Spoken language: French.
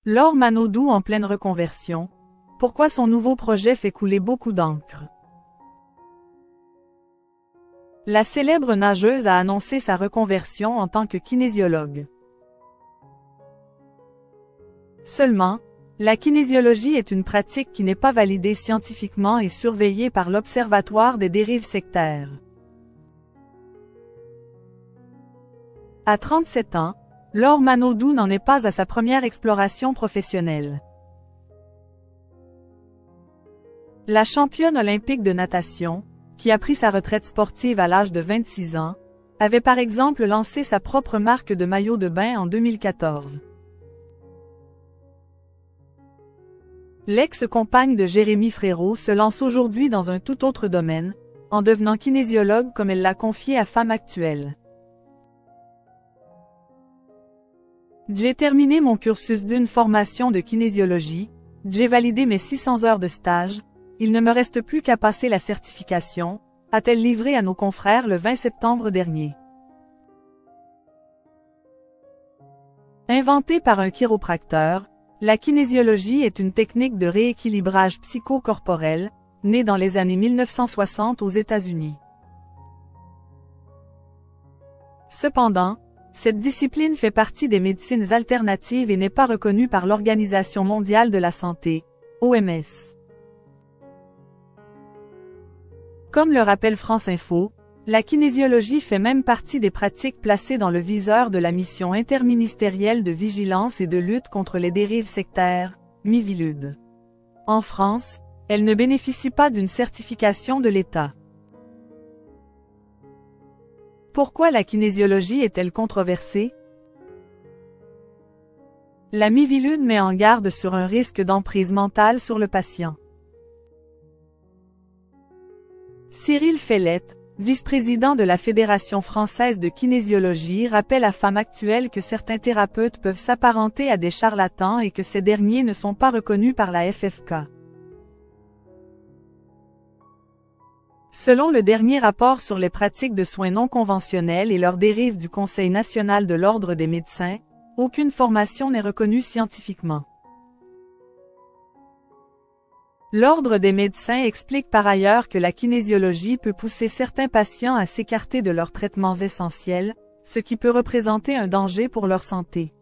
Laure Manodou en pleine reconversion. Pourquoi son nouveau projet fait couler beaucoup d'encre? La célèbre nageuse a annoncé sa reconversion en tant que kinésiologue. Seulement, la kinésiologie est une pratique qui n'est pas validée scientifiquement et surveillée par l'Observatoire des dérives sectaires. À 37 ans, Laure Manodou n'en est pas à sa première exploration professionnelle. La championne olympique de natation, qui a pris sa retraite sportive à l'âge de 26 ans, avait par exemple lancé sa propre marque de maillot de bain en 2014. L'ex-compagne de Jérémy Frérot se lance aujourd'hui dans un tout autre domaine, en devenant kinésiologue comme elle l'a confié à Femme Actuelle. J'ai terminé mon cursus d'une formation de kinésiologie, j'ai validé mes 600 heures de stage, il ne me reste plus qu'à passer la certification, a-t-elle livré à nos confrères le 20 septembre dernier. Inventée par un chiropracteur, la kinésiologie est une technique de rééquilibrage psycho-corporel, née dans les années 1960 aux États-Unis. Cependant, cette discipline fait partie des médecines alternatives et n'est pas reconnue par l'Organisation mondiale de la santé, OMS. Comme le rappelle France Info, la kinésiologie fait même partie des pratiques placées dans le viseur de la mission interministérielle de vigilance et de lutte contre les dérives sectaires, Miviludes. En France, elle ne bénéficie pas d'une certification de l'État. Pourquoi la kinésiologie est-elle controversée? La Miviludes met en garde sur un risque d'emprise mentale sur le patient. Cyril Fellette, vice-président de la Fédération française de kinésiologie, rappelle à Femme Actuelle que certains thérapeutes peuvent s'apparenter à des charlatans et que ces derniers ne sont pas reconnus par la FFK. Selon le dernier rapport sur les pratiques de soins non conventionnels et leurs dérives du Conseil national de l'Ordre des médecins, aucune formation n'est reconnue scientifiquement. L'Ordre des médecins explique par ailleurs que la kinésiologie peut pousser certains patients à s'écarter de leurs traitements essentiels, ce qui peut représenter un danger pour leur santé.